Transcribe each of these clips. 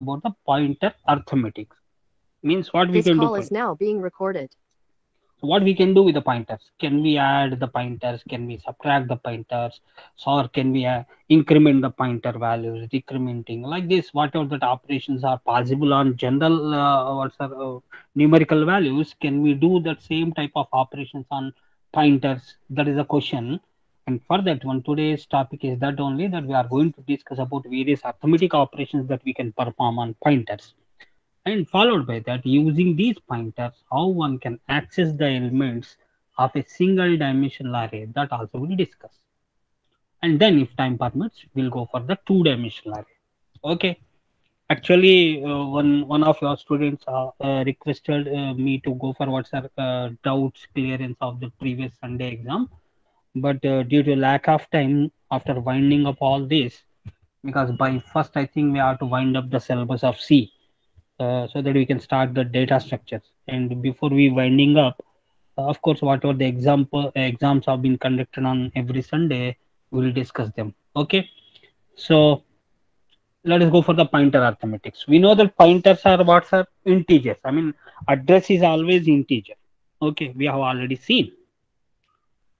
about the pointer arithmetic. Means what we This can do call for. is now being recorded. So what we can do with the pointers? Can we add the pointers? Can we subtract the pointers? Or can we increment the pointer values, decrementing like this? Whatever that operations are possible on general numerical values, can we do that same type of operations on pointers? That is a question. And for that one, today's topic is that only that we are going to discuss about various arithmetic operations that we can perform on pointers, and followed by that, using these pointers, how one can access the elements of a single dimensional array, that also we'll discuss. And then if time permits, we'll go for the two dimensional array. Okay. Actually, one of your students requested me to go for what's our doubts clearance of the previous Sunday exam, but due to lack of time, after winding up all this, because by first I think we have to wind up the syllabus of C, so that we can start the data structures. And before we winding up, of course, whatever the exams have been conducted on every Sunday, we will discuss them. Okay, so let us go for the pointer arithmetics. We know that pointers are what are integers. I mean, address is always integer. Okay, we have already seen.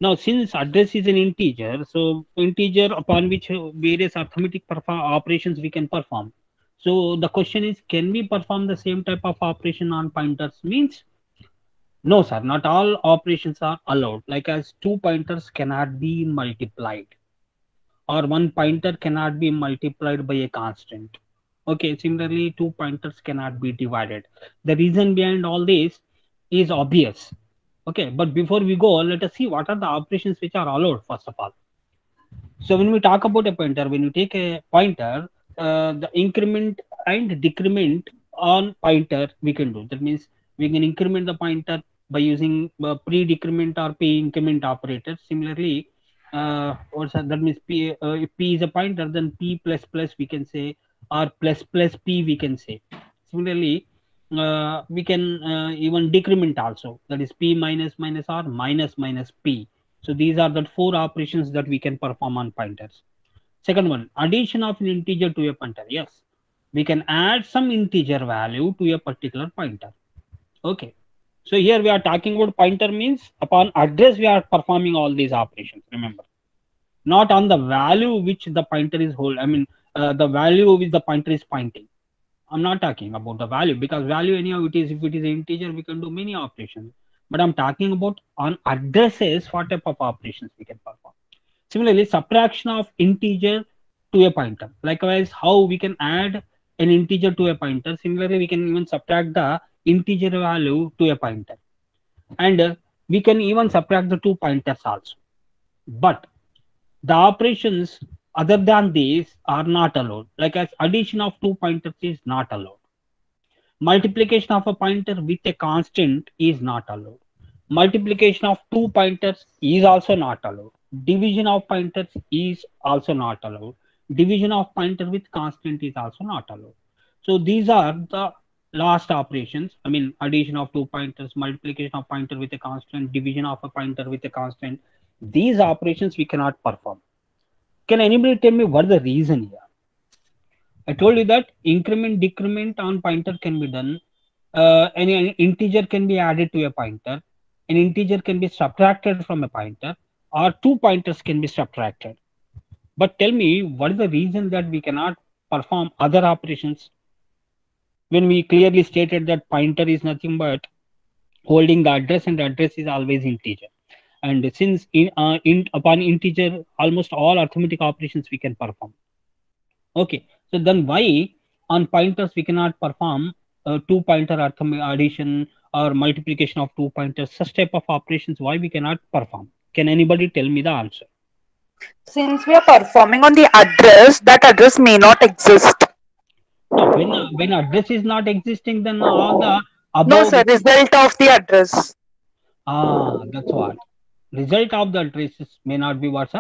Now, since address is an integer, so integer upon which various arithmetic operations we can perform. So the question is, can we perform the same type of operation on pointers? Means no, sir. Not all operations are allowed. Like as two pointers cannot be multiplied, or one pointer cannot be multiplied by a constant. Okay. Similarly, two pointers cannot be divided. The reason behind all this is obvious. Okay, but before we go, let us see what are the operations which are allowed first of all. So when we talk about a pointer, when you take a pointer, the increment and decrement on pointer we can do. That means we can increment the pointer by using pre-decrement or p-increment operators. Similarly, that means if p is a pointer, then p plus plus we can say, or plus plus p we can say. Similarly, we can even decrement also. That is p minus minus or minus minus p. So these are the four operations that we can perform on pointers. Second one, addition of an integer to a pointer. Yes, we can add some integer value to a particular pointer. Okay. So here we are talking about pointer means upon address we are performing all these operations. Remember, not on the value which the pointer is hold. I mean, the value which the pointer is pointing. I'm not talking about the value, because value anyhow it is, if it is an integer we can do many operations. But I'm talking about on addresses what type of operations we can perform. Similarly, subtraction of integer to a pointer. Likewise, how we can add an integer to a pointer. Similarly, we can even subtract the integer value to a pointer. And we can even subtract the two pointers also. But the operations other than these are not allowed. Like as addition of two pointers is not allowed. Multiplication of a pointer with a constant is not allowed. Multiplication of two pointers is also not allowed. Division of pointers is also not allowed. Division of pointer with constant is also not allowed. So these are the last operations. I mean, addition of two pointers, multiplication of pointer with a constant, division of a pointer with a constant. These operations we cannot perform. Can anybody tell me what the reason here? I told you that increment decrement on pointer can be done. Any integer can be added to a pointer. An integer can be subtracted from a pointer, or two pointers can be subtracted. But tell me, what is the reason that we cannot perform other operations when we clearly stated that pointer is nothing but holding the address, and the address is always integer. And since upon integer, almost all arithmetic operations we can perform. Okay, so then why on pointers we cannot perform two pointer addition or multiplication of two pointers, such type of operations? Why we cannot perform? Can anybody tell me the answer? Since we are performing on the address, that address may not exist. No, when address is not existing, then all the No, above. sir, result of the address. That's what. Result of the addresses may not be what's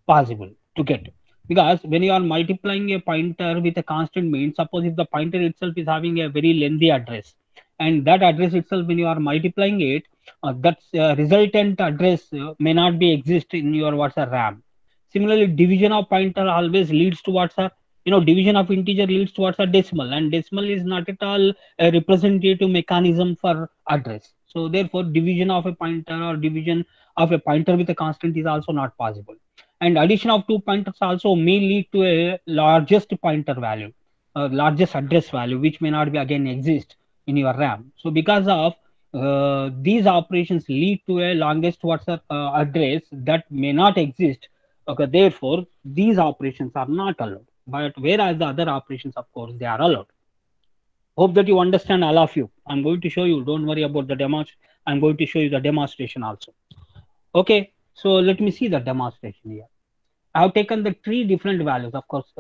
possible to get. Because when you are multiplying a pointer with a constant means, suppose if the pointer itself is having a very lengthy address, and that address itself, when you are multiplying it, that resultant address may not be exist in your what's RAM. Similarly, division of pointer always leads to what's division of integer leads towards a decimal, and decimal is not at all a representative mechanism for address. So therefore, division of a pointer or division of a pointer with a constant is also not possible. And addition of two pointers also may lead to a largest pointer value, largest address value, which may not be again exist in your RAM. So because of these operations lead to a longest towards a address that may not exist. Okay, therefore these operations are not allowed. But whereas the other operations, of course, they are allowed. Hope that you understand, all of you. I'm going to show you. Don't worry about the demo. I'm going to show you the demonstration also. Okay, so let me see the demonstration here. I have taken the three different values. Of course,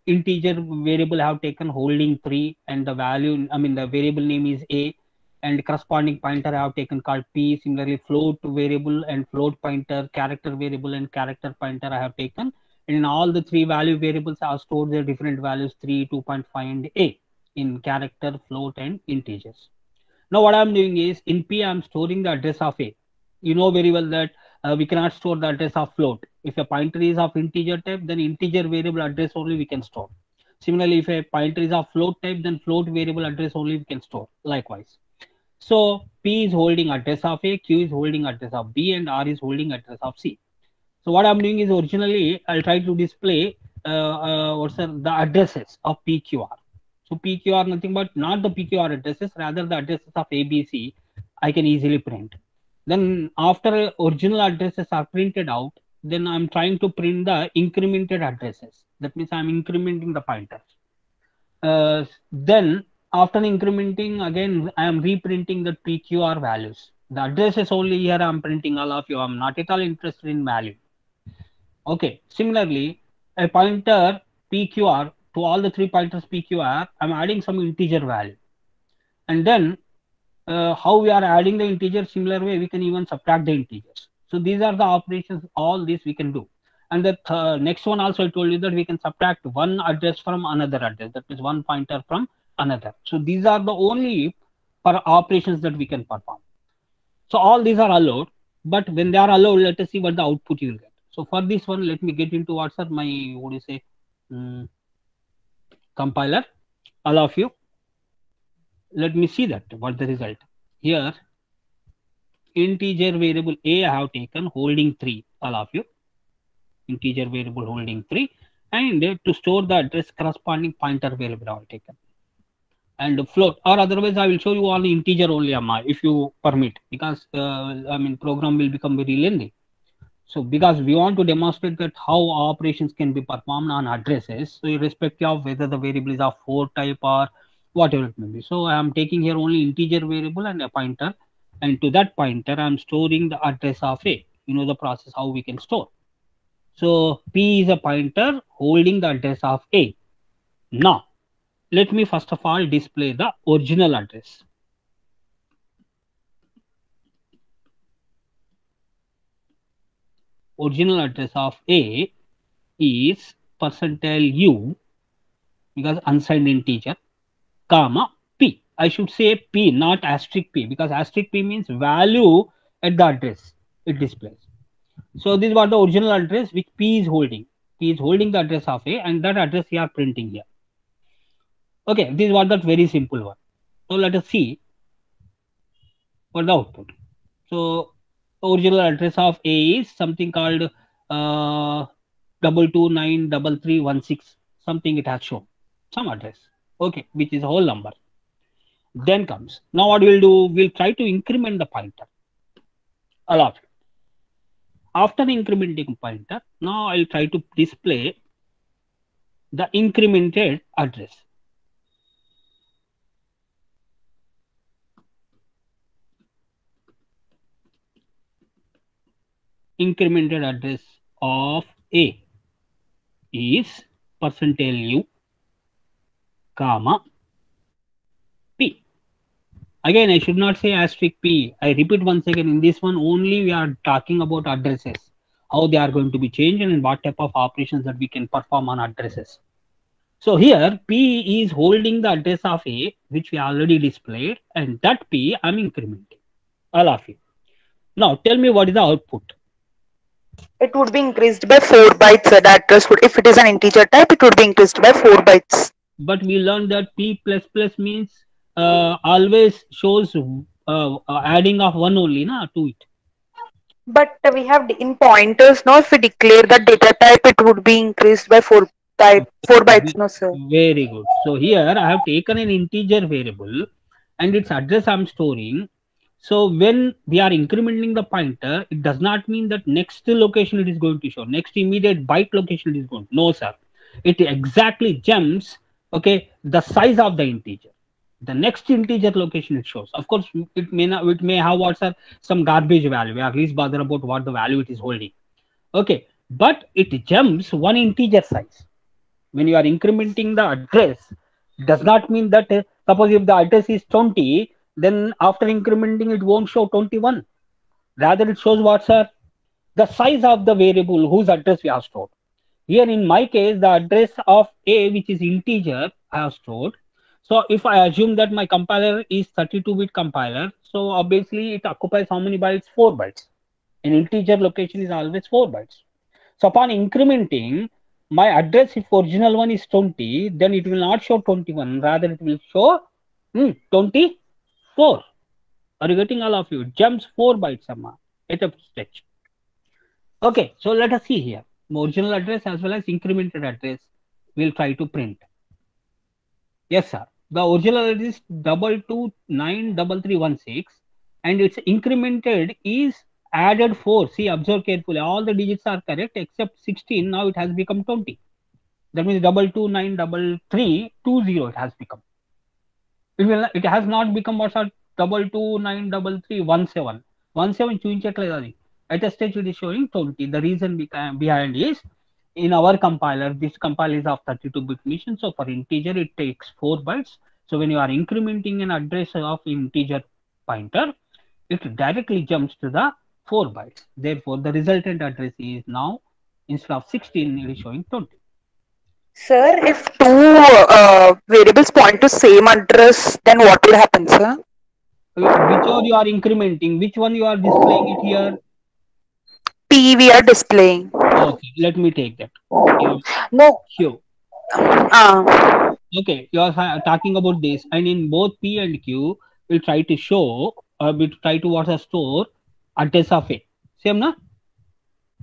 integer variable I have taken holding 3, and the value, the variable name is a, and corresponding pointer I have taken called p. Similarly, float variable and float pointer, character variable and character pointer I have taken. And in all the three value variables, I have stored their different values 3, 2.5, and a in character, float, and integers. Now, what I'm doing is in p, I'm storing the address of a. You know very well that we cannot store the address of float. If a pointer is of integer type, then integer variable address only we can store. Similarly, if a pointer is of float type, then float variable address only we can store. Likewise. So P is holding address of A, Q is holding address of B, and R is holding address of C. So what I'm doing is originally I'll try to display the addresses of PQR. So PQR nothing but not the PQR addresses, rather the addresses of ABC I can easily print. Then after original addresses are printed out, then I'm trying to print the incremented addresses. That means I'm incrementing the pointers. Then after incrementing, again I am reprinting the PQR values. The addresses only here I'm printing, all of you. I'm not at all interested in value. Okay. Similarly, a pointer PQR, to all the three pointers PQR, I'm adding some integer value. And then how we are adding the integer, similar way we can even subtract the integers. So these are the operations, all this we can do. And the next one also I told you that we can subtract one address from another address, that is one pointer from another. So these are the only operations that we can perform. So all these are allowed, but when they are allowed, let us see what the output you will get. So for this one, let me get into what's my, what do you say, compiler, all of you. Let me see that what the result. Here, integer variable a I have taken holding 3, all of you. Integer variable holding 3, and to store the address corresponding pointer variable I have taken. And float, or otherwise I will show you all the integer only, Amma, if you permit, because program will become very lengthy. So because we want to demonstrate that how operations can be performed on addresses, so irrespective of whether the variable is of 4 type or whatever it may be. So I am taking here only integer variable and a pointer, and to that pointer I am storing the address of a. You know the process how we can store. So p is a pointer holding the address of a. Now let me first of all display the original address. Original address of a is %u, because unsigned integer, comma p. I should say p, not asterisk p, because asterisk p means value at the address it displays. So this is what the original address which p is holding. P is holding the address of a, and that address we are printing here. Okay, this is what that very simple one. So let us see what the output. So original address of a is something called 2293316, something it has shown, some address, okay, which is a whole number. Then comes, now what we'll do, we'll try to increment the pointer a lot. After incrementing pointer, now I'll try to display the incremented address. Incremented address of a is %u, comma p. Again, I should not say asterisk p. I repeat once again, in this one only we are talking about addresses, how they are going to be changed and what type of operations that we can perform on addresses. So here p is holding the address of a, which we already displayed, and that p I'm incrementing, all of you. Now tell me what is the output. It would be increased by 4 bytes. The address would, if it is an integer type, it would be increased by 4 bytes. But we learned that p plus plus means always shows adding of one only na to it. But we have in pointers. No, if we declare the data type, it would be increased by 4 bytes. Ve- No, sir. Very good. So here I have taken an integer variable and its address I'm storing. So when we are incrementing the pointer, it does not mean that next location it is going to show, next immediate byte location it is going. No, sir. It exactly jumps, okay, the size of the integer. The next integer location it shows. Of course, it may not, it may have what, sir, some garbage value. We are least bother about what the value it is holding. Okay, but it jumps one integer size. When you are incrementing the address, does not mean that suppose if the address is 20, then after incrementing it won't show 21. Rather it shows what, sir? The size of the variable whose address we have stored. Here in my case, the address of a, which is integer, I have stored. So if I assume that my compiler is 32-bit compiler, so obviously it occupies how many bytes? 4 bytes. An integer location is always 4 bytes. So upon incrementing, my address, if original one is 20, then it will not show 21. Rather, it will show 24. Are you getting all of you? It jumps 4 bytes amma, at a stretch. Okay, so let us see here. Original address as well as incremented address we'll try to print. Yes, sir. The original address is 2293316 and its incremented is added 4. See, observe carefully. All the digits are correct except 16. Now it has become 20. That means 2293320 it has become. It has not become what's 2293317. 17 చూపించట్లేదు అది. At a stage it is showing 20. The reason behind is in our compiler, this compiler is of 32-bit machine. So for integer, it takes 4 bytes. So when you are incrementing an address of integer pointer, it directly jumps to the 4 bytes. Therefore, the resultant address is now, instead of 16, it is showing 20. Sir, if two variables point to same address, then what will happen, sir? Whichever you are incrementing, which one you are displaying it here? P we are displaying. Okay, let me take that. No. Q. Uh, Okay, you are talking about this, and in both P and Q, we'll try to show, we'll try to what a store address of A. Same, na?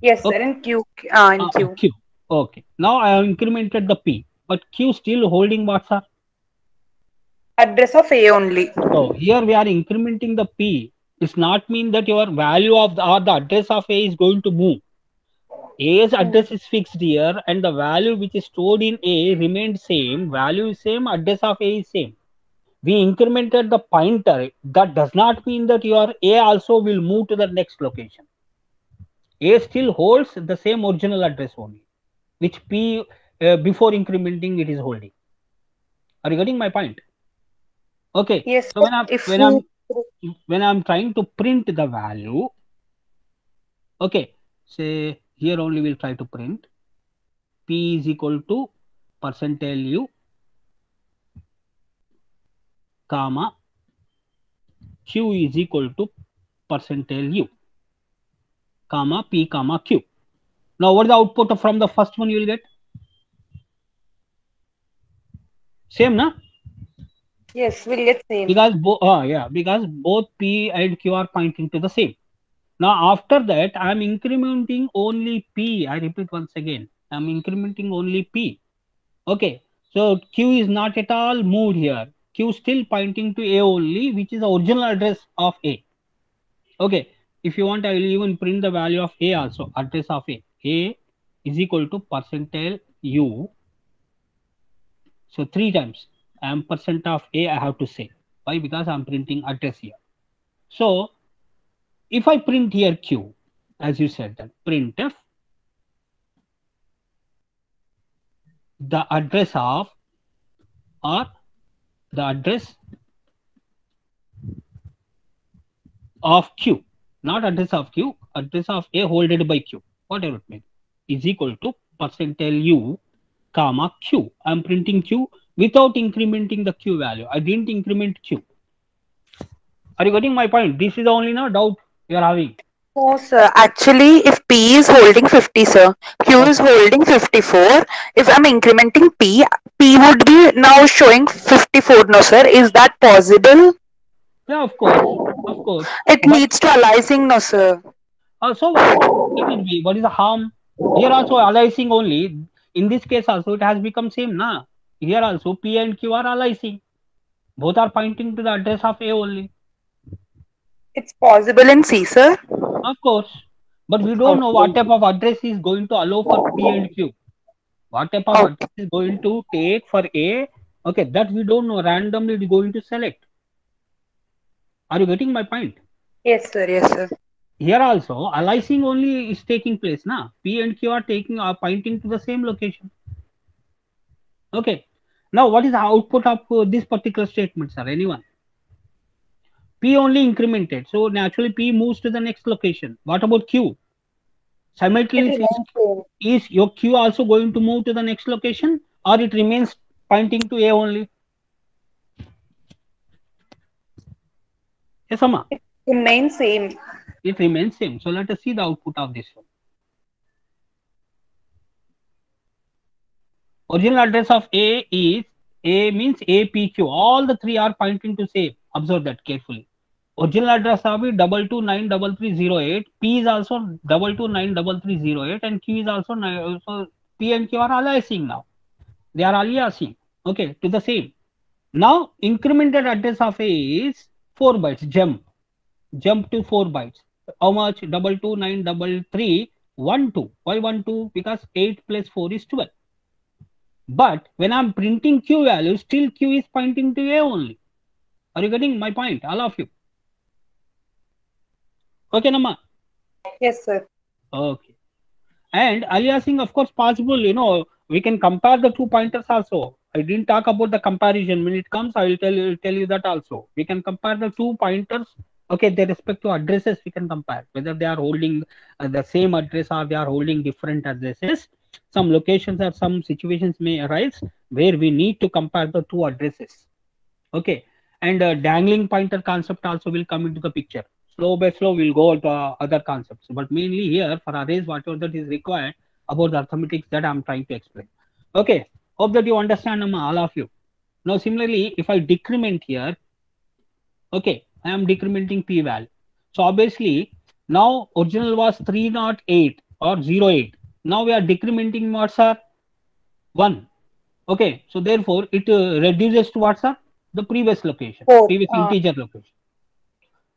yes, sir. Okay. In Q. In Q. Q. Okay. Now I have incremented the P, but Q still holding what, sir? Address of A only. So here we are incrementing the P. It's not mean that your value of the or the address of A is going to move. A's address is fixed here, and the value which is stored in A remained same. Value is same, address of A is same. We incremented the pointer. That does not mean that your A also will move to the next location. A still holds the same original address only, which P before incrementing it is holding. Are you getting my point? Okay. Yes, So sir. If we when I'm trying to print the value, okay, say here only we'll try to print P is equal to %u comma Q is equal to %u comma P comma Q. Now what is the output from the first one you will get? Same, na? yes, we'll get same. Because because both P and Q are pointing to the same. Now after that, I am incrementing only P. I repeat once again, I am incrementing only P. Okay, so Q is not at all moved here. Q still pointing to A only, which is the original address of A. Okay, if you want, I will even print the value of A also, address of A. A is equal to %u. So 3 times ampersand of A I have to say. Why? Because I'm printing address here. So if I print here Q, as you said, that printf the address of or the address of Q, not address of Q, address of A holded by Q, whatever it may be, is equal to %u comma Q. I'm printing Q without incrementing the Q value. I didn't increment Q. Are you getting my point? This is the only doubt you are having. No, sir. Actually, if P is holding 50, sir, Q is Okay. holding 54. If I'm incrementing P would be now showing 54. No, sir. Is that possible? Yeah, of course, of course. It But leads to aliasing, no, sir. so what? Let it be. What is the harm? Here also aliasing only. In this case also it has become same, na? Here also P and Q are aliasing. Both are pointing to the address of A only. It's possible in C, sir. Of course. But we don't know what Okay. type of address is going to allow for P and Q. What type of address Okay. is going to take for A? Okay, that we don't know. Randomly it's going to select. Are you getting my point? Yes, sir. Yes, sir. Here also aliasing only is taking place, na? P and Q are pointing to the same location. Okay. Now what is the output of this particular statement, sir? Anyone? P only incremented. So naturally P moves to the next location. What about Q? It Simultaneously, remains same. is your Q also going to move to the next location, or it remains pointing to A only? Yes, Amma. It remains same. It remains same. So let us see the output of this one. Original address of A is A means APQ. All the three are pointing to same. Observe that carefully. Original address of it 2293308. P is also 2293308, and Q is also so P and Q are aliasing now. They are aliasing. Okay, to the same. Now incremented address of A is 4 bytes. Jump to 4 bytes. How much? 2293312. Why 12? Because 8 plus 4 is 12. But when I'm printing Q value, still Q is pointing to A only. Are you getting my point? All of you. Okay, Nama? Yes, sir. Okay. And aliasing, of course, possible. We can compare the two pointers also. I didn't talk about the comparison. When it comes, I will tell you that also. We can compare the two pointers. Okay, their respective addresses we can compare whether they are holding the same address or they are holding different addresses. Some locations or some situations may arise where we need to compare the two addresses. Okay, and dangling pointer concept also will come into the picture. Slow by slow we'll go to other concepts, but mainly here for arrays whatever that is required about the arithmetics that I'm trying to explain. Okay, hope that you understand, all of you. Now similarly, if I decrement here, okay, I am decrementing p val. So obviously now original was 308 or 08. Now we are decrementing what's our 1. Okay, so therefore it reduces to what's up the previous location, 4. previous integer location.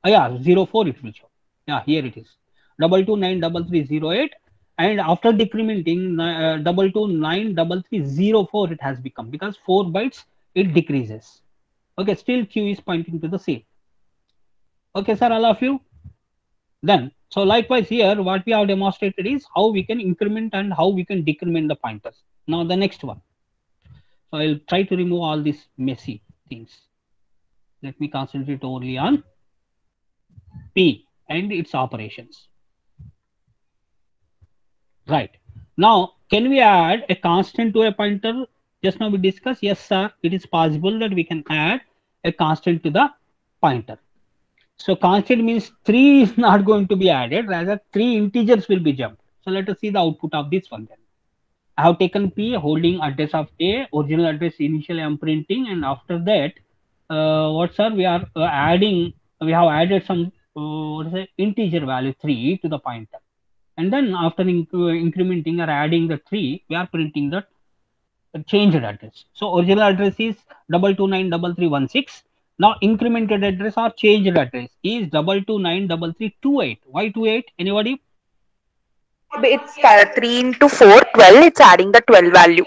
Yeah, 04 it will show. Yeah, here it is 2293308, and after decrementing 2293304 it has become, because 4 bytes it decreases. Okay, still Q is pointing to the same. Okay, sir, all of you. Then so likewise here what we have demonstrated is how we can increment and how we can decrement the pointers. Now the next one. So I'll try to remove all these messy things. Let me concentrate only on P and its operations. Right. Now, can we add a constant to a pointer? Just now we discussed, yes, sir, it is possible that we can add a constant to the pointer. So constant means 3 is not going to be added, rather 3 integers will be jumped. So let us see the output of this one then. I have taken P holding address of A, original address initially I'm printing, and after that, what sir, we are we have added some what is it, integer value 3 to the pointer, and then after incrementing or adding the 3, we are printing the changed address. So original address is 2293316. Now incremented address or changed address is 2293328. Why 28? Anybody? It's 3 into 4, 12. It's adding the 12 value.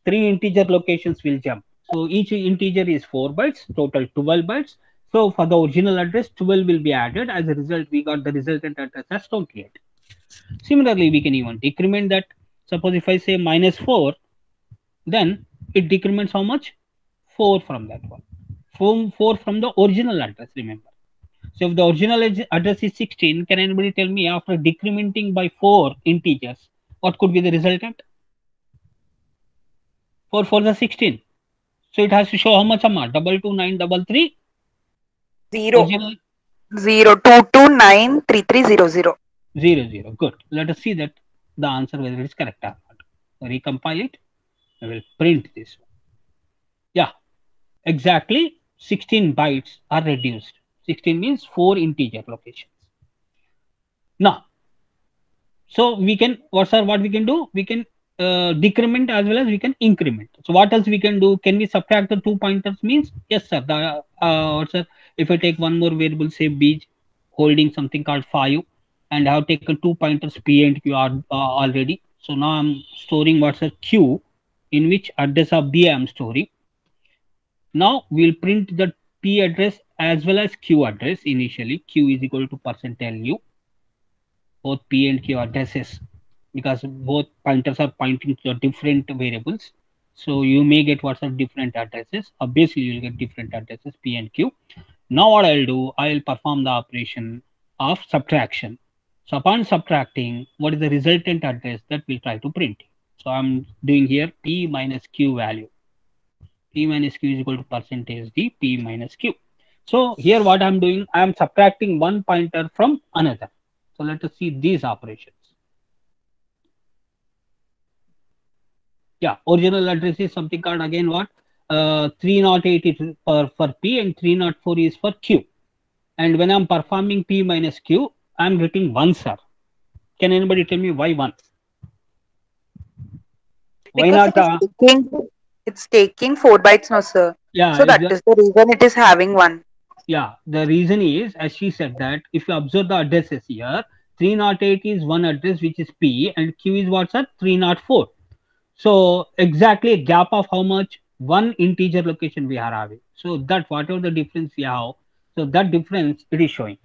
3 integer locations will jump. So each integer is 4 bytes, total 12 bytes. So for the original address, 12 will be added. As a result, we got the resultant address as 28. Similarly, we can even decrement that. Suppose if I say -4, then it decrements how much? 4 from that one. 4 from the original address, remember. So if the original address is 16, can anybody tell me after decrementing by 4 integers, what could be the resultant? 4 for the 16. So it has to show how much amount? 22933. 0. Original 0. 2293300. 0 0. Good. Let us see that the answer whether it is correct or not. Recompile it. I will print this one. Yeah, exactly 16 bytes are reduced. 16 means 4 integer locations. Now, so we can what we can do? We can decrement as well as we can increment. So what else we can do? Can we subtract the 2 pointers? Means yes, sir. The what's that? If I take one more variable, say b holding something called 5, and I have taken 2 pointers p and q are already. So now I'm storing what's a q, in which address of b I'm storing. Now we'll print the p address as well as q address initially. Q is equal to %lu, both p and q addresses, because both pointers are pointing to different variables. So you may get what's of different addresses. Obviously, you'll get different addresses p and q. Now what I'll do, I'll perform the operation of subtraction. So upon subtracting, what is the resultant address that we'll try to print? So I'm doing here p minus q value. P minus q is equal to percentage d p minus q. So here what I'm doing, I'm subtracting one pointer from another. So let us see these operations. Yeah, original address is something called again what? 308 is for p and 304 is for q. And when I'm performing p minus q, I'm getting 1, sir. Can anybody tell me why 1? Why Because not? it's taking 4 bytes, no sir. Yeah, So that is the reason it is having one. yeah, the reason is, as she said, that if you observe the addresses here, 308 is one address which is P, and Q is what's at 304. So exactly a gap of how much? One integer location we are having. So that whatever the difference we have, so that difference it is showing.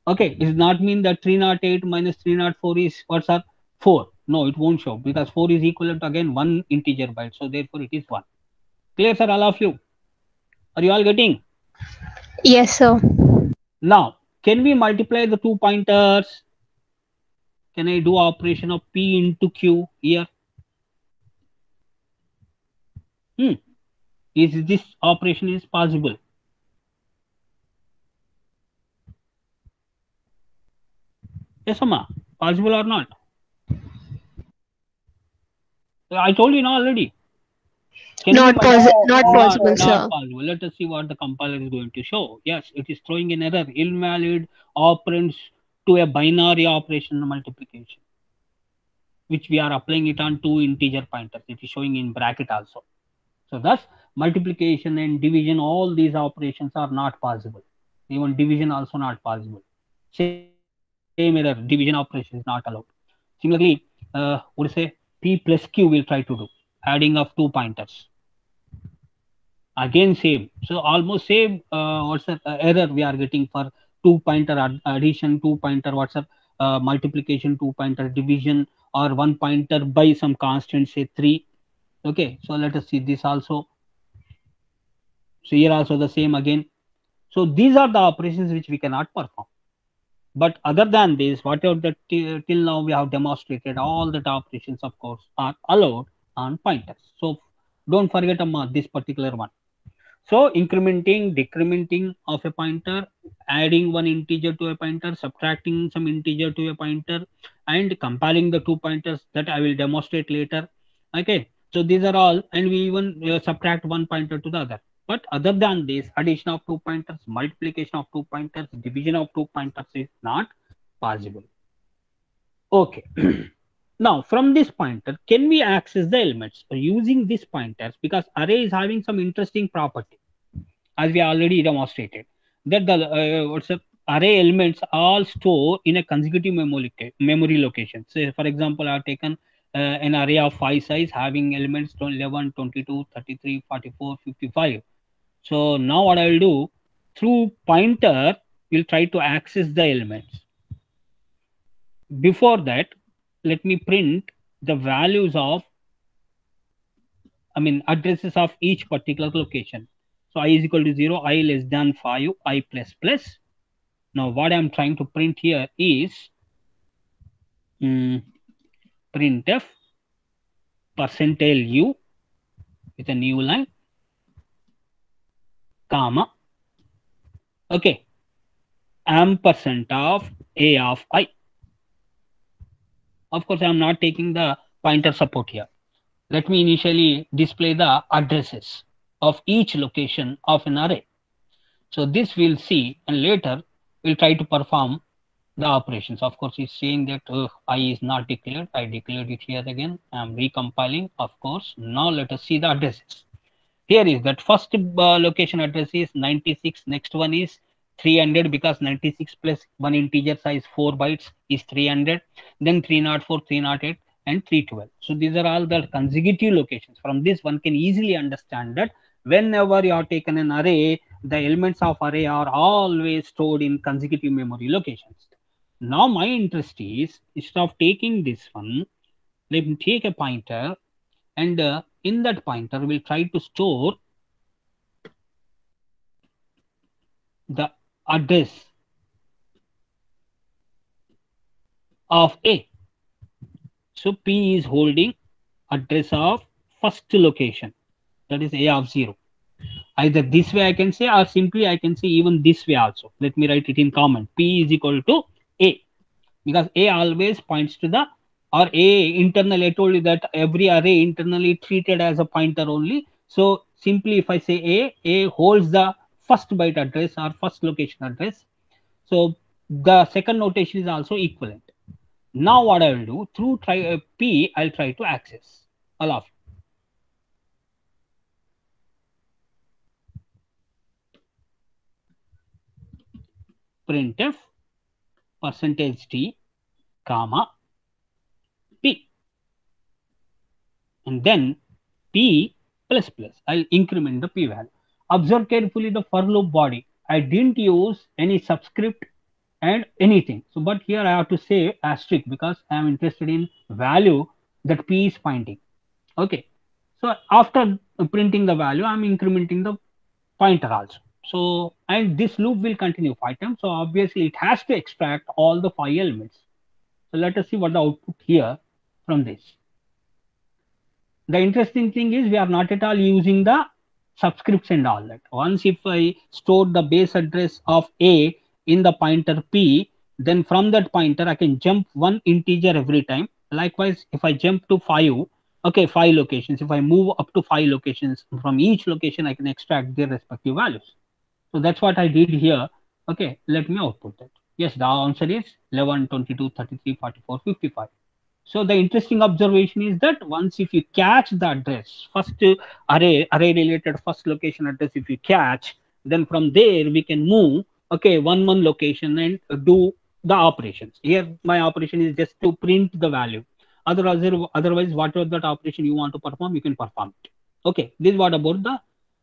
Okay, it does not mean that 308 minus 304 is what's up 4. No, it won't show, because 4 is equivalent to again one integer byte. So therefore it is 1. Clear, sir, all of you? Are you all getting? Yes, sir. Now, can we multiply the 2 pointers? Can I do operation of P into Q here? Is this operation is possible? Yes, Amma. Possible or not? I told you now already. Can we Not multiply? No, not no possible, sir. Not sir. possible. Let us see what the compiler is going to show. Yes, it is throwing an error. Invalid operands to a binary operation multiplication, which we are applying it on 2 integer pointers. It is showing in bracket also. So thus multiplication and division, all these operations are not possible. Even division also not possible. Same error, division operation is not allowed. Similarly, would say P plus Q will try to do adding of 2 pointers. Again same. So almost same. What's the error we are getting for 2 pointer addition, 2 pointer what's up multiplication, 2 pointer division, or 1 pointer by some constant, say 3. Okay, so let us see this also. So here also the same again. So these are the operations which we cannot perform. But other than this, whatever that till now we have demonstrated, all the operations of course are allowed on pointers. So don't forget this particular one. So incrementing, decrementing of a pointer, adding one integer to a pointer, subtracting some integer to a pointer, and comparing the 2 pointers, that I will demonstrate later. Okay, so these are all, and we even subtract one pointer to the other. But other than this, addition of 2 pointers, multiplication of 2 pointers, division of 2 pointers is not possible. Okay. Now, from this pointer, can we access the elements using these pointers? Because array is having some interesting property, as we already demonstrated, that the what's up array elements all store in a consecutive memory location. So for example, I have taken an array of 5 size having elements 11, 22, 33, 44, 55. So now what I will do, through pointer we'll try to access the elements. Before that, let me print the values of, addresses of each particular location. So I is equal to 0, I less than 5, I plus plus. Now what I'm trying to print here is printf %u with a new line, comma, okay, ampersand of a of I. Of course, I'm not taking the pointer support here. Let me initially display the addresses of each location of an array. So this we'll see, and later we'll try to perform the operations. Of course, it's saying that I is not declared. I declared it here again. I'm recompiling, of course. Now let us see the addresses. Here is that first location address is 96. Next one is 300 because 96 plus one integer size 4 bytes is 300. Then 304, 308 and 312. So these are all the consecutive locations. From this one can easily understand that whenever you are taken an array, the elements of array are always stored in consecutive memory locations. Now my interest is, instead of taking this one, let me take a pointer, and in that pointer we'll try to store the address of A. So P is holding address of first location, that is A of 0. Either this way I can say, or simply I can say even this way also. Let me write it in common. P is equal to A, because A always points to the, or A internally, I told you that every array internally treated as a pointer only. So simply if I say A holds the first byte address or first location address. So the second notation is also equivalent. Now what I will do, through P, I'll try to access all of it. Printf %t comma P, and then P plus plus. I'll increment the P value. Observe carefully the for loop body. I didn't use any subscript and anything. So, but here I have to say asterisk because I am interested in value that P is pointing. Okay. So after printing the value, I'm incrementing the pointer also. So, and this loop will continue 5 times. So obviously it has to extract all the 5 elements. So let us see what the output here from this. The interesting thing is we are not at all using the subscripts and all that. Once if I store the base address of A in the pointer P, then from that pointer I can jump one integer every time. Likewise, if I jump to 5, okay, 5 locations. If I move up to 5 locations, from each location I can extract their respective values. So that's what I did here. Okay, let me output that. Yes, the answer is 11, 22, 33, 44, 55. So the interesting observation is that once if you catch the address, first array related first location address, if you catch, then from there we can move, okay, one location and do the operations. Here my operation is just to print the value. Otherwise, whatever that operation you want to perform, you can perform it. Okay, this is what about the,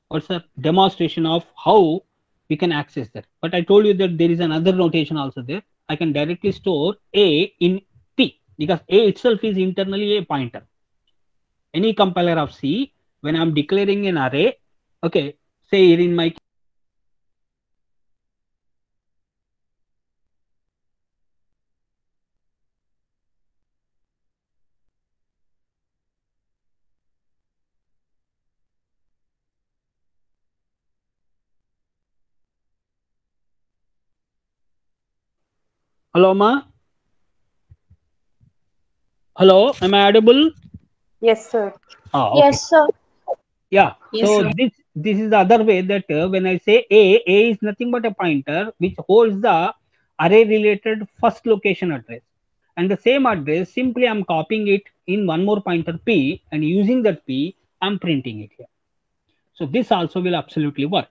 what's the demonstration of how we can access that. But I told you that there is another notation also there. I can directly store A in P, because A itself is internally a pointer. Any compiler of C, when I'm declaring an array, okay, say here in my hello ma, hello, am I audible? Yes, sir. Okay. Yes, sir. Yeah. Yes, So sir. this is the other way that when I say A is nothing but a pointer which holds the array related first location address, and the same address simply I'm copying it in one more pointer P, and using that P I'm printing it here. So this also will absolutely work.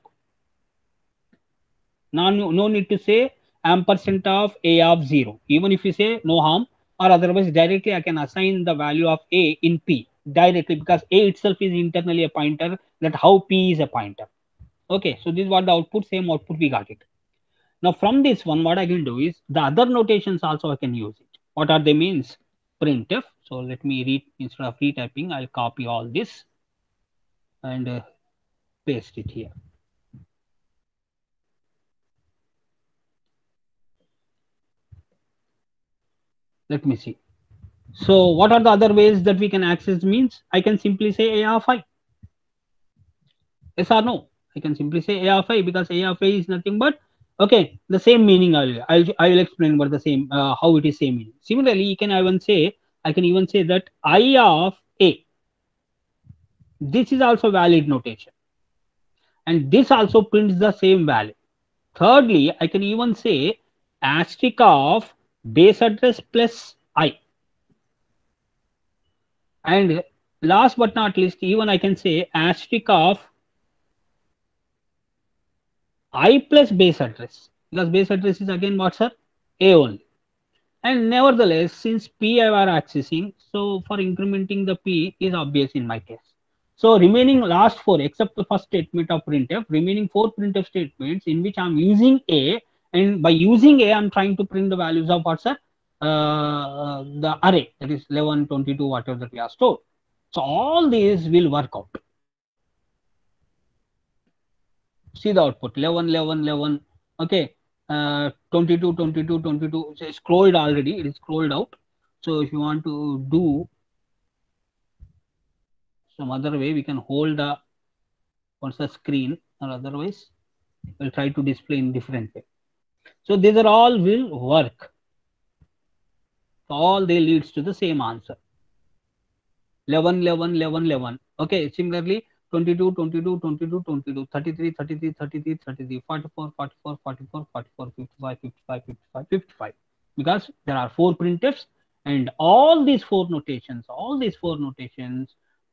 Now no need to say ampersand of A of 0. Even if you say no harm, or otherwise directly I can assign the value of A in P directly, because A itself is internally a pointer, that how P is a pointer. Okay, so this is what the output, same output we got it. Now from this one, what I can do is the other notations also I can use it. What are they means? Printf. So let me read, instead of retyping, I'll copy all this and paste it here. Let me see. So what are the other ways that we can access means? I can simply say A of I. Yes or no? I can simply say A of I, because A of I is nothing but, okay, the same meaning. I will explain what the same, how it is same meaning. Similarly, you can even say I can even say that I of A. This is also valid notation. And this also prints the same value. Thirdly, I can even say asterisk of base address plus I. And last but not least, even I can say asterisk of I plus base address, because base address is again what's sir? A only. And nevertheless, since P I were accessing, so for incrementing the P is obvious in my case. So remaining last four, except the first statement of printf, remaining four printf statements in which I'm using A, and by using A, I'm trying to print the values of what's sir? The array, that is 11, 22, whatever that we are stored. So all these will work out. See the output 11, 11, 11. Okay, 22, 22, 22. So it's scrolled already, it is scrolled out. So if you want to do some other way, we can hold the what's the screen, or otherwise we'll try to display in different way. So these are all will work. So all they leads to the same answer. 11, 11, 11, 11. Okay, similarly 22, 22, 22, 22, 33, 33, 33, 33, 44, 44, 44, 44, 55, 55, 55, 55. Because there are four printfs, and all these four notations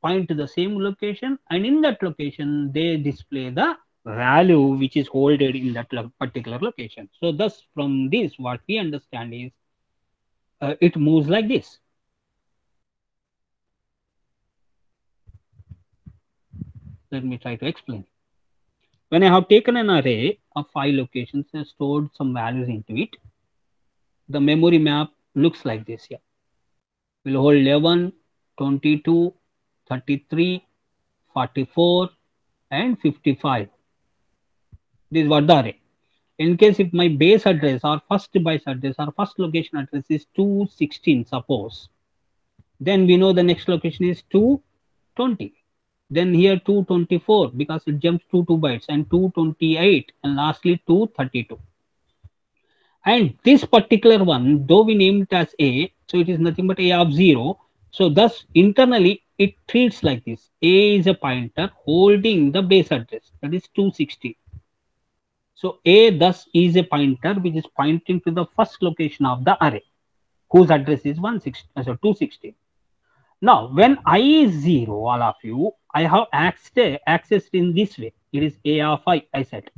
point to the same location, and in that location they display the value which is holded in that particular location. So thus from this what we understand is it moves like this. Let me try to explain. When I have taken an array of 5 locations and stored some values into it, the memory map looks like this here. We'll hold 11, 22, 33, 44, and 55. This is what the array. In case if my base address or first base address or first location address is 216, suppose, then we know the next location is 220. Then here 224 because it jumps to 2 bytes, and 228, and lastly 232. And this particular one, though we named it as A, so it is nothing but A of 0. So thus internally it treats like this. A is a pointer holding the base address, that is 260. So A thus is a pointer which is pointing to the first location of the array, whose address is 260. Now when I is 0, all of you, I have accessed in this way. It is A of I said.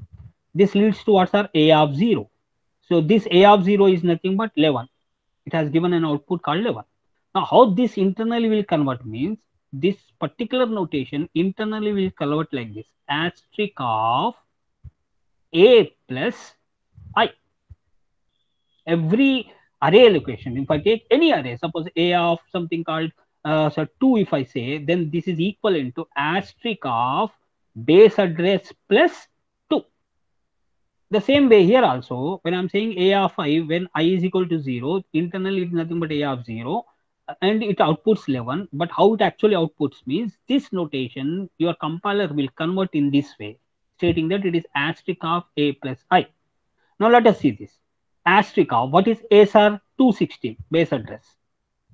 This leads to what's our A of 0. So this A of 0 is nothing but 11. It has given an output called 11. Now how this internally will convert means, this particular notation internally will convert like this. Asterisk of A plus I. Every array location, if I take any array, suppose A of something called 2, if I say, then this is equivalent to asterisk of base address plus 2. The same way here also, when I'm saying A of I, when I is equal to 0, internally it is nothing but A of 0, and it outputs 11. But how it actually outputs means, this notation your compiler will convert in this way, stating that it is asterisk of A plus I. Now let us see this. Asterisk of what is A, sir? 216 base address.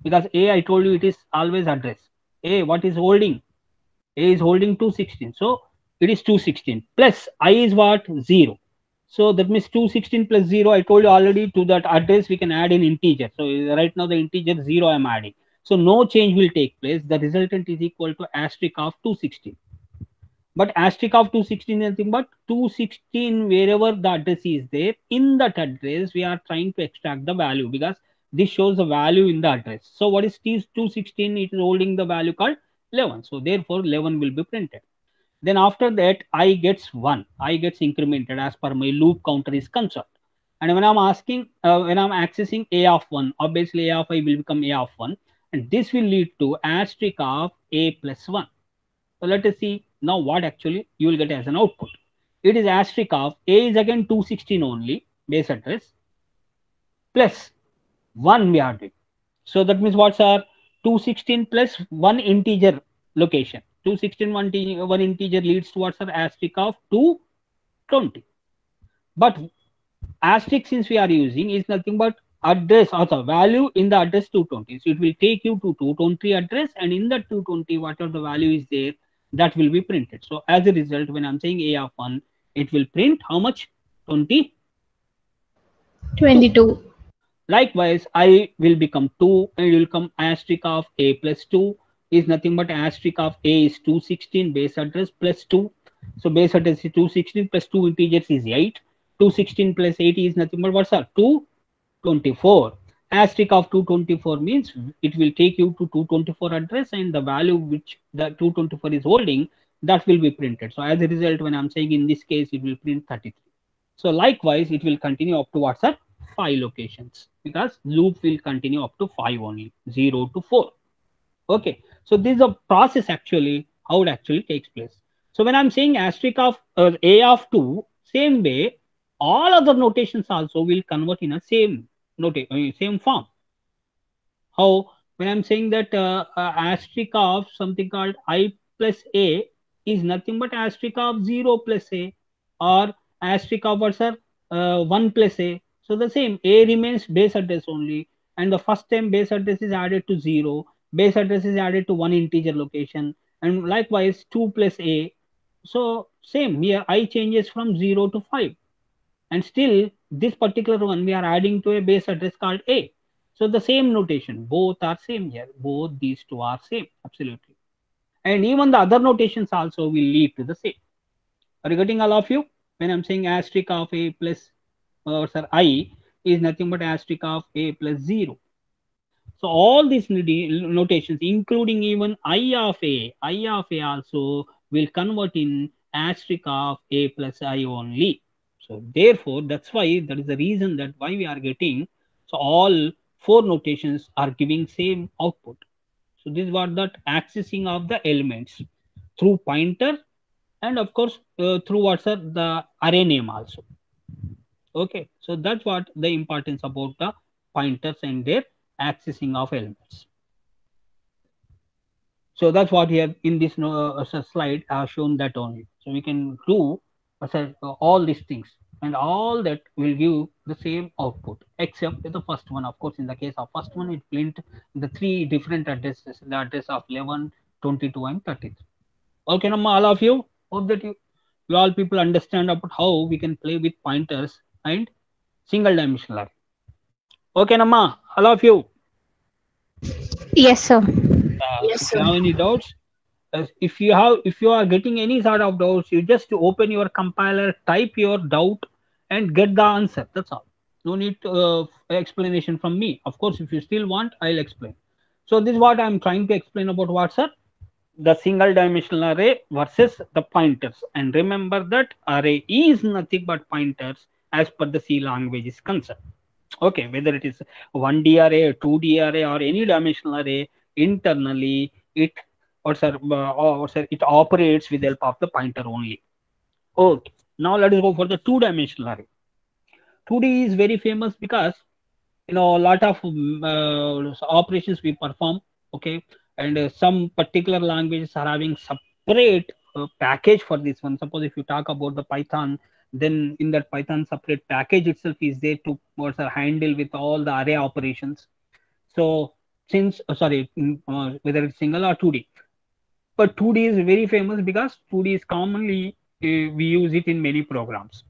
Because A, I told you, it is always address. A, what is holding? A is holding 216. So it is 216 plus I is what? 0. So that means 216 plus 0, I told you already, to that address we can add an integer. So right now the integer 0 I am adding. So no change will take place. The resultant is equal to asterisk of 216. But asterisk of 216 is nothing but 216 wherever the address is there. In that address, we are trying to extract the value, because this shows the value in the address. So what is T 216? It is holding the value called 11. So therefore 11 will be printed. Then after that, I gets 1. I gets incremented as per my loop counter is concerned. And when I'm asking, when I'm accessing A of 1, obviously A of I will become A of 1. And this will lead to asterisk of A plus 1. So let us see now what actually you will get as an output. It is asterisk of A is again 216 only, base address, plus 1 we are doing. So that means what's our 216 plus 1 integer location. 216 one integer leads to what's our asterisk of 220. But asterisk, since we are using, is nothing but address or the value in the address 220. So it will take you to 220 address, and in that 220, whatever the value is there, that will be printed. So as a result, when I'm saying A of 1, it will print how much? 20. 22. Likewise, I will become 2, and it will come asterisk of A plus 2 is nothing but asterisk of A is 216 base address plus 2. So base address is 216 plus 2 integers is 8. 216 plus 8 is nothing but what's that? 224. Asterisk of 224 means it will take you to 224 address, and the value which the 224 is holding, that will be printed. So as a result, when I'm saying in this case, it will print 33. So likewise, it will continue up to what's that? 5 locations, because loop will continue up to 5 only, 0 to 4. Okay, so this is a process actually, how it actually takes place. So when I'm saying asterisk of A of 2, same way, all other notations also will convert in a same form. How when I'm saying that asterisk of something called I plus A is nothing but asterisk of 0 plus A, or asterisk of what's 1 plus A. So the same, A remains base address only, and the first time base address is added to 0, base address is added to one integer location, and likewise 2 plus A. So same here, I changes from 0 to 5, and still this particular one we are adding to a base address called A. So the same notation, both are same here, both these two are same, absolutely. And even the other notations also will lead to the same. Are you getting all of you? When I'm saying asterisk of A plus I is nothing but asterisk of A plus 0. So all these notations, including even I of A also will convert in asterisk of A plus I only. So therefore, that's why that is the reason that why we are getting. So all 4 notations are giving same output. So this is what that accessing of the elements through pointer, and of course through what's the array name also. Okay, so that's what the importance about the pointers and their accessing of elements. So that's what here in this slide I have shown that only. So we can do all these things, and all that will give the same output except the first one. Of course, in the case of first one, it print the 3 different addresses, the address of 11, 22, and 33. Okay, Namma, all of you, hope that you all people understand about how we can play with pointers and single dimensional array. Okay, Namma, all of you. Yes, sir. If you have any doubts, if you are getting any sort of doubts, you just open your compiler, type your doubt, and get the answer. That's all. No need to, explanation from me. Of course, if you still want, I'll explain. So this is what I'm trying to explain about what's the single dimensional array versus the pointers. And remember that array is nothing but pointers as per the C language is concerned. Okay, whether it is 1D array, 2D array, or any dimensional array, internally it it operates with the help of the pointer only. Okay, now let us go for the 2-dimensional array. 2D is very famous because a lot of operations we perform. Okay, and some particular languages are having separate package for this one. Suppose if you talk about the Python, then in that Python separate package itself is there to handle with all the array operations. So since whether it's single or 2D, but 2D is very famous because 2D is commonly we use it in many programs.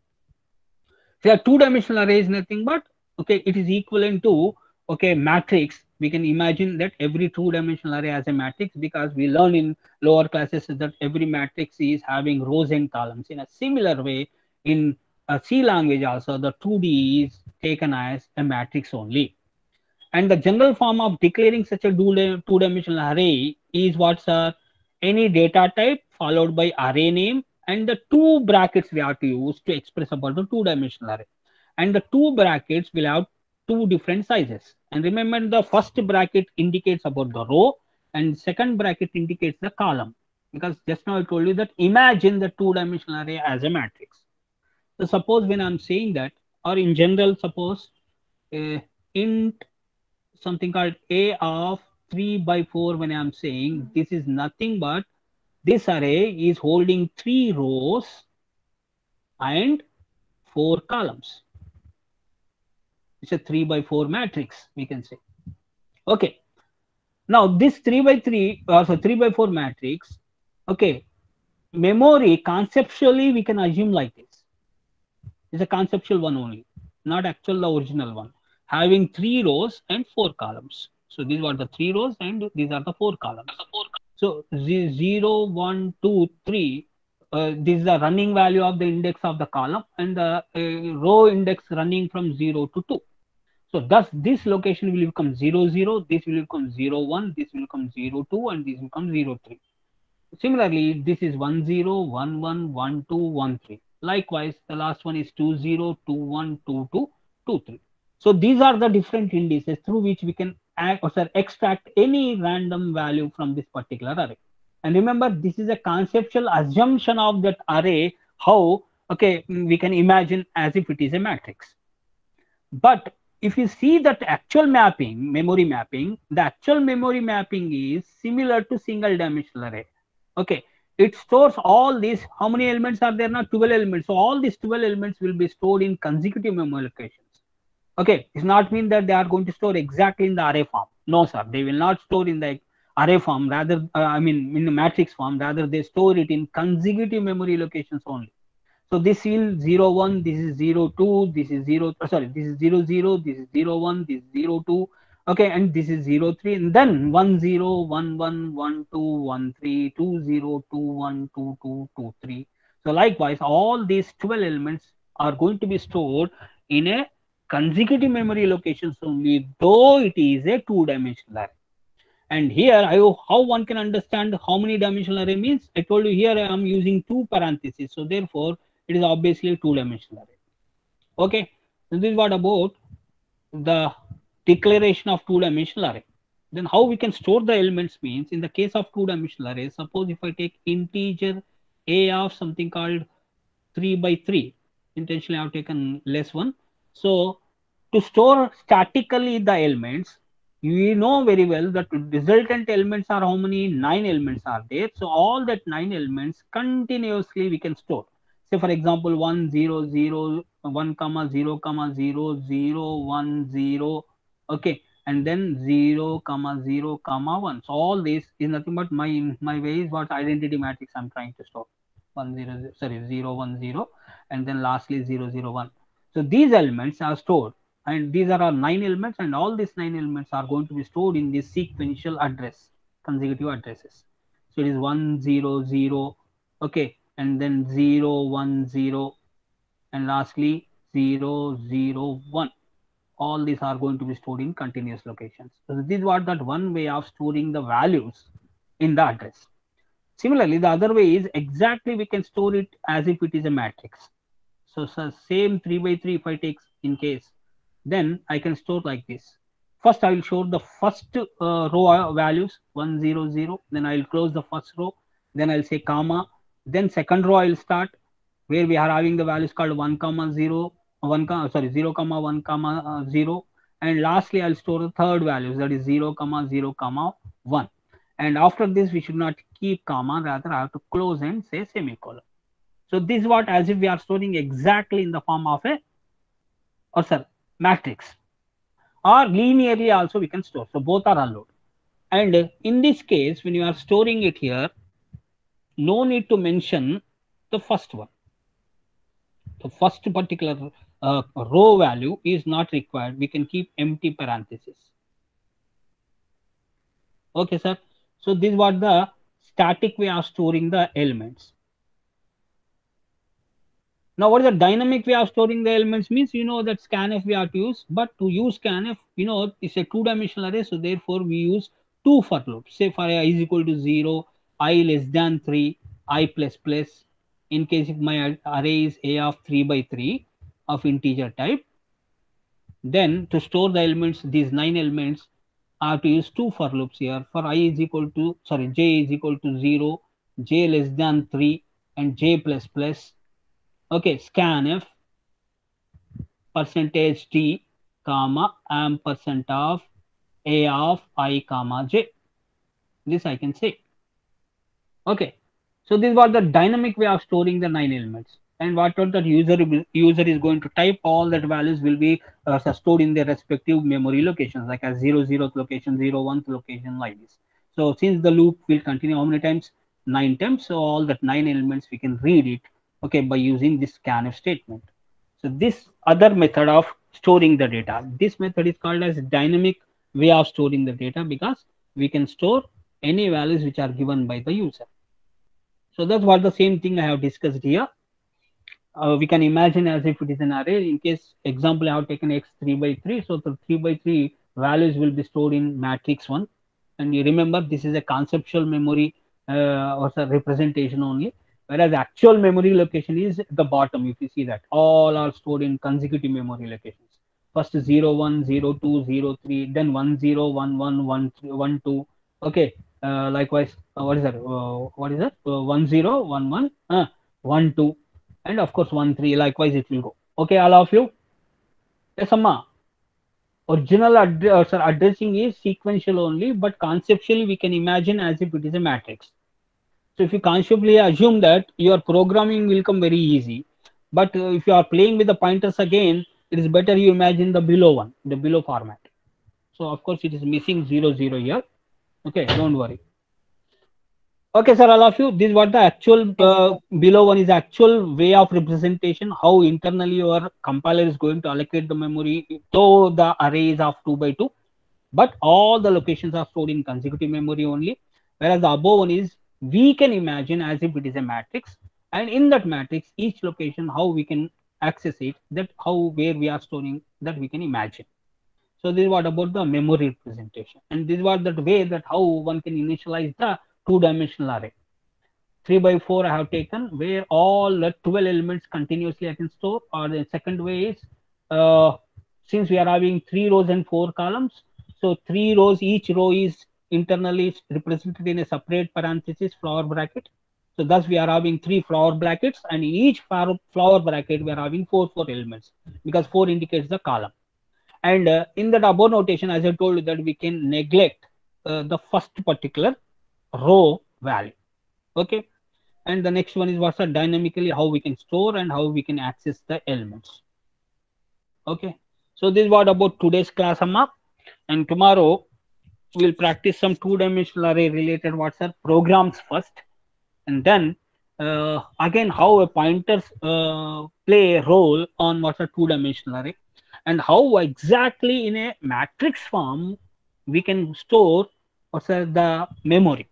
So a 2-dimensional array is nothing but, okay, it is equivalent to, okay, matrix. We can imagine that every 2-dimensional array has a matrix, because we learn in lower classes that every matrix is having rows and columns. In a similar way, in a C language also, the 2D is taken as a matrix only. And the general form of declaring such a 2-dimensional array is what's any data type followed by array name, and the 2 brackets we have to use to express about the 2-dimensional array. And the 2 brackets will have 2 different sizes. And remember, the first bracket indicates about the row, and second bracket indicates the column. Because just now I told you that imagine the 2-dimensional array as a matrix. So suppose when I'm saying that, or in general, suppose int something called A of 3 by 4, when I'm saying this is nothing but this array is holding 3 rows and 4 columns. It's a 3x4 matrix, we can say. Okay. Now this 3x3 or 3x4 matrix, okay, memory conceptually we can assume like this. It's a conceptual one only, not actual the original one, having 3 rows and 4 columns. So these are the 3 rows and these are the 4 columns. So 0, 1, 2, 3. This is the running value of the index of the column and the row index running from 0 to 2. So thus this location will become 0, 0, this will become 0, 1, this will become 0, 2, and this will become 0, 3. Similarly, this is 1, 0, 1, 1, 1, 2, 1, 3. Likewise, the last one is 2, 0, 2, 1, 2, 2, 2, 3. So these are the different indices through which we can extract any random value from this particular array. And remember, this is a conceptual assumption of that array, how, okay, we can imagine as if it is a matrix. But if you see that actual mapping, memory mapping, the actual memory mapping is similar to single dimensional array. Okay, it stores all these. How many elements are there now? 12 elements. So all these 12 elements will be stored in consecutive memory locations. Okay, it's not mean that they are going to store exactly in the array form. No, sir, they will not store in the array form. Rather, in the matrix form. Rather, they store it in consecutive memory locations only. So this will 0, 1, this is 0, 2, this is 0, sorry, this is 0, 0, this is 0, 1, this is 0, 2, okay, and this is 0, 3, and then 1, 0, 1, 1, 1, 2, 1, 3, 2, 0, 2, 1, 2, 2, 2, 3. So likewise, all these 12 elements are going to be stored in a consecutive memory locations only, though it is a two-dimensional array. And here, how one can understand how many dimensional array means? I told you here I am using 2 parentheses. So therefore, it is obviously a two-dimensional array. Okay. So this is what about the declaration of two-dimensional array. Then how we can store the elements means, in the case of two-dimensional array, suppose if I take integer a of something called 3x3, intentionally I have taken less one. So to store statically the elements, we know very well that resultant elements are how many? 9 elements are there. So all that 9 elements continuously we can store. Say for example 1, 0, 0, 1, 0, 0, 0, 1, 0, okay, and then 0, 0, 1. So all this is nothing but my way is what identity matrix I'm trying to store. 1, 0, sorry, 0, 1, 0, and then lastly 0, 0, 1. So these elements are stored, and these are our 9 elements, and all these 9 elements are going to be stored in this sequential address, consecutive addresses. So it is 1, 0, 0, okay, and then 0, 1, 0, and lastly 0, 0, 1. All these are going to be stored in continuous locations. So this is what that one way of storing the values in the address. Similarly, the other way is exactly we can store it as if it is a matrix. So same 3x3 if I take in case, then I can store like this. First, I will show the first row values 1, 0, 0. Then I will close the first row. Then I'll say comma. Then second row I will start where we are having the values called 1, 0, 1, sorry 0, 1, 0. And lastly, I'll store the third values, that is 0, 0, 1. And after this, we should not keep comma, rather I have to close and say semicolon. So this is what as if we are storing exactly in the form of a matrix, or linearly also we can store. So both are allowed. And in this case, when you are storing it here, no need to mention the first one. The first particular row value is not required. We can keep empty parentheses. Okay, sir. So this was the static way of storing the elements. Now, what is the dynamic way of storing the elements means? You know that scanf we have to use, but to use scanf, you know, it's a two-dimensional array. So therefore, we use 2 for loops. Say for I is equal to 0, I less than 3, I plus plus. In case if my array is a of 3x3 of integer type, then to store the elements, these 9 elements, I have to use 2 for loops here. For I is equal to, sorry, j is equal to 0, j less than 3, and j plus plus. Okay, scanf percentage t comma ampersand of a of I comma j. This I can say. Okay, so this was the dynamic way of storing the 9 elements. and whatever that user is going to type, all that values will be stored in their respective memory locations, like as 0th location, 01th location, like this. So since the loop will continue how many times? 9 times. So all that 9 elements we can read it, okay, by using this scanf statement. So this other method of storing the data, this method is called as dynamic way of storing the data, because we can store any values which are given by the user. So that's what the same thing I have discussed here. We can imagine as if it is an array. In case example I have taken x 3 by 3, so the 3 by 3 values will be stored in matrix 1, and you remember this is a conceptual memory or a representation only, whereas actual memory location is the bottom. If you see that all are stored in consecutive memory locations, first 0 1 0 2 0 3, then 1 0 1 1 1 3 1 2. Okay, likewise, what is that, 1 0 1 1 1 2, and of course 1 3, likewise it will go. Okay, all of you? Yes, Amma. Original addressing is sequential only, but conceptually we can imagine as if it is a matrix. So if you conceptually assume that, your programming will come very easy. But if you are playing with the pointers again, it is better you imagine the below one, the below format. So of course it is missing 0 0 here. Okay, don't worry. Okay, sir, all of you, this is what the actual below one is actual way of representation, how internally your compiler is going to allocate the memory, though the array is of 2 by 2, but all the locations are stored in consecutive memory only. Whereas the above one is, we can imagine as if it is a matrix, and in that matrix, each location, how we can access it, that how where we are storing, that we can imagine. So this is what about the memory representation, and this is what that way that how one can initialize the two-dimensional array. 3 by 4 I have taken, where all the 12 elements continuously I can store. Or the second way is, since we are having 3 rows and 4 columns, so 3 rows, each row is internally represented in a separate parenthesis flower bracket. So thus we are having 3 flower brackets, and in each flower bracket we are having 4 elements, because 4 indicates the column. And in that above notation, as I told you, that we can neglect the first particular row value. Okay, and the next one is what's dynamically how we can store and how we can access the elements. Okay, so this is what about today's class, Amma. And tomorrow we'll practice some two-dimensional array related programs first, and then again how a pointers play a role on two-dimensional array, and how exactly in a matrix form we can store the memory.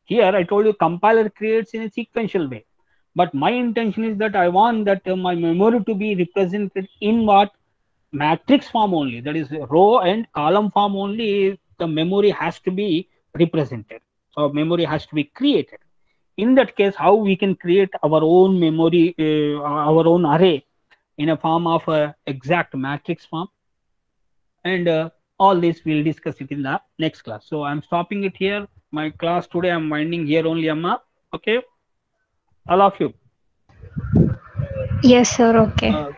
Here I told you compiler creates in a sequential way, but my intention is that I want that my memory to be represented in what? Matrix form only, that is row and column form only. The memory has to be represented, or memory has to be created. In that case, how we can create our own memory, our own array in a form of exact matrix form, and all this we'll discuss it in the next class. So I'm stopping it here. My class today I'm winding here only, Amma. Okay, all of you. Yes, sir. Okay.